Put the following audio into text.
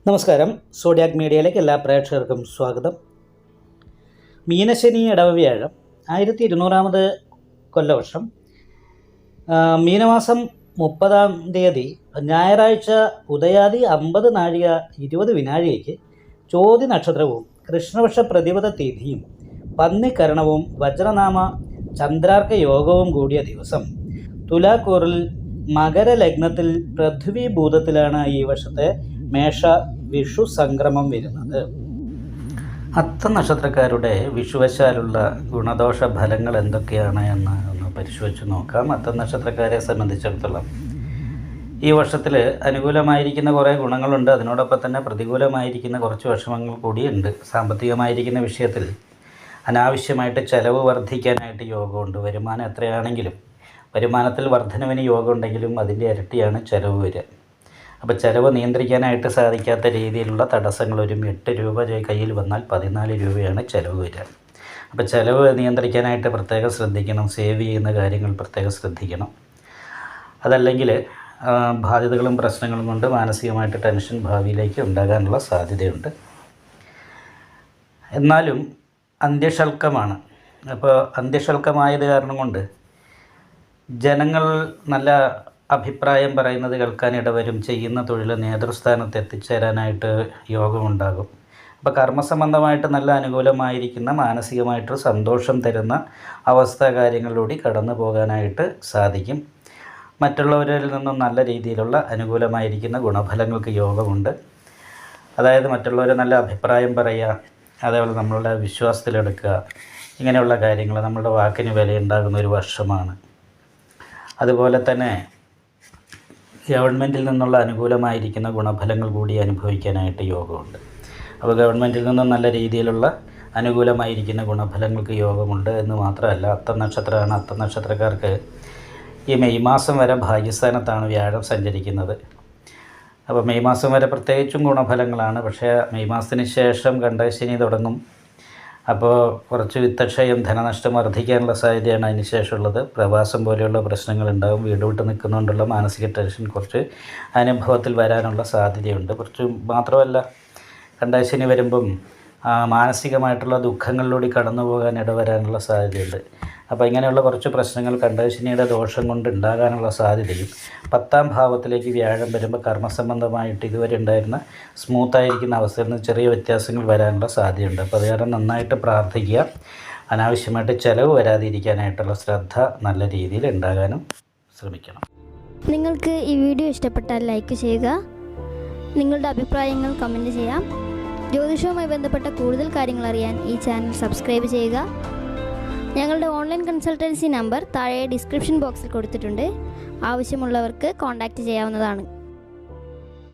നമസ്കാരം. സോഡിയാക് മീഡിയയിലേക്ക് എല്ലാ പ്രേക്ഷകർക്കും സ്വാഗതം. മീനശനി ഇടവവ്യാഴം 1200 കൊല്ലവർഷം മീനമാസം 30 ഞായറാഴ്ച ഉദയാദി 50 നാഴിക 20 വിനാഴികയ്ക്ക് ചോതി നക്ഷത്രവും കൃഷ്ണപക്ഷ പ്രതിപദ തിഥിയും പന്നിക്കരണവും വജ്രനാമ ചന്ദ്രാർക്ക യോഗവും കൂടിയ ദിവസം തുലാക്കൂറിൽ മകരലഗ്നത്തിൽ പൃഥ്വിഭൂതത്തിലാണ് ഈ വർഷത്തെ മേഷ വിഷു സംക്രമം വരുന്നത്. അത്ത നക്ഷത്രക്കാരുടെ വിഷുവശാലുള്ള ഗുണദോഷ ഫലങ്ങൾ എന്തൊക്കെയാണ് എന്ന് ഒന്ന് പരിശോധിച്ച് നോക്കാം. അത്ത നക്ഷത്രക്കാരെ സംബന്ധിച്ചിടത്തോളം ഈ വർഷത്തിൽ അനുകൂലമായിരിക്കുന്ന കുറേ ഗുണങ്ങളുണ്ട്, അതിനോടൊപ്പം തന്നെ പ്രതികൂലമായിരിക്കുന്ന കുറച്ച് വിഷമങ്ങൾ കൂടിയുണ്ട്. സാമ്പത്തികമായിരിക്കുന്ന വിഷയത്തിൽ അനാവശ്യമായിട്ട് ചെലവ് വർദ്ധിക്കാനായിട്ട് യോഗമുണ്ട്. വരുമാനം എത്രയാണെങ്കിലും വരുമാനത്തിൽ വർധനവിന് യോഗമുണ്ടെങ്കിലും അതിൻ്റെ ഇരട്ടിയാണ് ചിലവ് വരിക. അപ്പോൾ ചിലവ് നിയന്ത്രിക്കാനായിട്ട് സാധിക്കാത്ത രീതിയിലുള്ള തടസ്സങ്ങൾ, ഒരു 8 രൂപ കയ്യിൽ വന്നാൽ 14 രൂപയാണ് ചിലവ് വരിക. അപ്പോൾ ചിലവ് നിയന്ത്രിക്കാനായിട്ട് പ്രത്യേകം ശ്രദ്ധിക്കണം. സേവ് ചെയ്യുന്ന കാര്യങ്ങൾ പ്രത്യേകം ശ്രദ്ധിക്കണം. അതല്ലെങ്കിൽ ബാധ്യതകളും പ്രശ്നങ്ങളും കൊണ്ട് മാനസികമായിട്ട് ടെൻഷൻ ഭാവിയിലേക്ക് ഉണ്ടാകാനുള്ള സാധ്യതയുണ്ട്. എന്നാലും അന്ത്യശൽക്കമാണ്. അപ്പോൾ അന്ത്യശൽക്കമായത് കാരണം കൊണ്ട് ജനങ്ങൾ നല്ല അഭിപ്രായം പറയുന്നത് കേൾക്കാൻ ഇടവരും. ചെയ്യുന്ന തൊഴിൽ നേതൃസ്ഥാനത്ത് എത്തിച്ചേരാനായിട്ട് യോഗമുണ്ടാകും. അപ്പോൾ കർമ്മസംബന്ധമായിട്ട് നല്ല അനുകൂലമായിരിക്കുന്ന മാനസികമായിട്ട് സന്തോഷം തരുന്ന അവസ്ഥ കാര്യങ്ങളിലൂടെ കടന്നു പോകാനായിട്ട് സാധിക്കും. മറ്റുള്ളവരിൽ നിന്നും നല്ല രീതിയിലുള്ള അനുകൂലമായിരിക്കുന്ന ഗുണഫലങ്ങൾക്ക് യോഗമുണ്ട്. അതായത് മറ്റുള്ളവർ നല്ല അഭിപ്രായം പറയുക, അതേപോലെ നമ്മളുടെ വിശ്വാസത്തിലെടുക്കുക, ഇങ്ങനെയുള്ള കാര്യങ്ങൾ നമ്മളുടെ വാക്കിന് വിലയുണ്ടാകുന്ന ഒരു വർഷമാണ്. അതുപോലെ തന്നെ ഗവൺമെൻറ്റിൽ നിന്നുള്ള അനുകൂലമായിരിക്കുന്ന ഗുണഫലങ്ങൾ കൂടി അനുഭവിക്കാനായിട്ട് യോഗമുണ്ട്. അപ്പോൾ ഗവൺമെൻറ്റിൽ നിന്നും നല്ല രീതിയിലുള്ള അനുകൂലമായിരിക്കുന്ന ഗുണഫലങ്ങൾക്ക് യോഗമുണ്ട് എന്ന് മാത്രമല്ല, അത്ത നക്ഷത്രമാണ്. അത്ത നക്ഷത്രക്കാർക്ക് ഈ മെയ് മാസം വരെ ഭാഗ്യസ്ഥാനത്താണ് വ്യാഴം സഞ്ചരിക്കുന്നത്. അപ്പോൾ മെയ് മാസം വരെ പ്രത്യേകിച്ചും ഗുണഫലങ്ങളാണ്. പക്ഷേ മെയ് മാസത്തിന് ശേഷം കണ്ടകശനി തുടങ്ങും. അപ്പോൾ കുറച്ച് വിത്തക്ഷയം, ധനനഷ്ടം വർദ്ധിക്കാനുള്ള സാധ്യതയാണ് അതിന് ശേഷമുള്ളത്. പ്രവാസം പോലെയുള്ള പ്രശ്നങ്ങളുണ്ടാകും. വീട് വിട്ട് നിൽക്കുന്നതുകൊണ്ടുള്ള മാനസിക ടെൻഷൻ കുറച്ച് അനുഭവത്തിൽ വരാനുള്ള സാധ്യതയുണ്ട്. കുറച്ച് മാത്രമല്ല, കണ്ടകശനി വരുമ്പം മാനസികമായിട്ടുള്ള ദുഃഖങ്ങളിലൂടെ കടന്നു പോകാൻ ഇടവരാനുള്ള സാധ്യതയുണ്ട്. അപ്പോൾ ഇങ്ങനെയുള്ള കുറച്ച് പ്രശ്നങ്ങൾ കണ്ടകശനിയുടെ ദോഷം കൊണ്ട് ഉണ്ടാകാനുള്ള സാധ്യതയും 10ാം ഭാവത്തിലേക്ക് വ്യാഴം വരുമ്പോൾ കർമ്മസംബന്ധമായിട്ട് ഇതുവരെ ഉണ്ടായിരുന്ന സ്മൂത്തായിരിക്കുന്ന അവസ്ഥയിൽ നിന്ന് ചെറിയ വ്യത്യാസങ്ങൾ വരാനുള്ള സാധ്യതയുണ്ട്. അപ്പോൾ അത് കാരണം നന്നായിട്ട് പ്രാർത്ഥിക്കുക. അനാവശ്യമായിട്ട് ചിലവ് വരാതിരിക്കാനായിട്ടുള്ള ശ്രദ്ധ നല്ല രീതിയിൽ ഉണ്ടാകാനും ശ്രമിക്കണം. നിങ്ങൾക്ക് ഈ വീഡിയോ ഇഷ്ടപ്പെട്ടാൽ ലൈക്ക് ചെയ്യുക. നിങ്ങളുടെ അഭിപ്രായങ്ങൾ കമൻറ്റ് ചെയ്യാം. ജ്യോതിഷവുമായി ബന്ധപ്പെട്ട കൂടുതൽ കാര്യങ്ങൾ അറിയാൻ ഈ ചാനൽ സബ്സ്ക്രൈബ് ചെയ്യുക. ഞങ്ങളുടെ ഓൺലൈൻ കൺസൾട്ടൻസി നമ്പർ താഴെ ഡിസ്ക്രിപ്ഷൻ ബോക്സിൽ കൊടുത്തിട്ടുണ്ട്. ആവശ്യമുള്ളവർക്ക് കോൺടാക്റ്റ് ചെയ്യാവുന്നതാണ്.